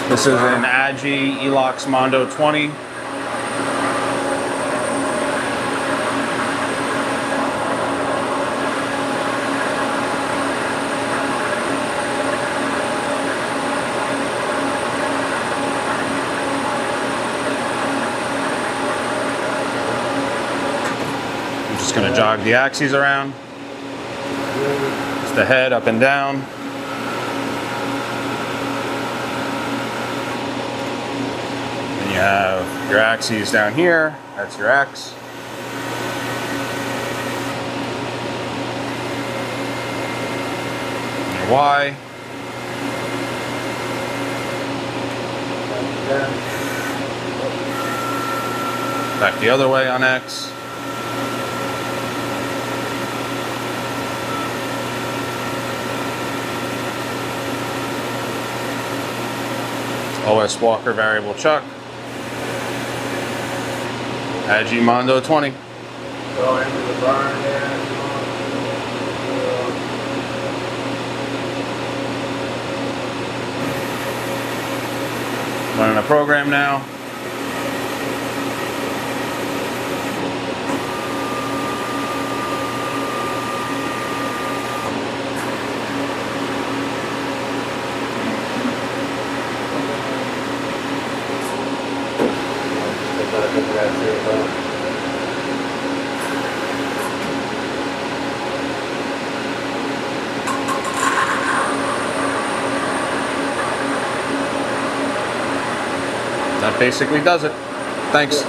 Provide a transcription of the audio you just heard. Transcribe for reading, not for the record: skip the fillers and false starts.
This is an Agie Mondo 20. I'm just going to jog the axes around. It's the head up and down. Then you have your axes down here. That's your X. And your Y. Back the other way on X. OS Walker variable chuck. Agie Mondo 20. Go into the barn there. Running a program now. That basically does it. Thanks.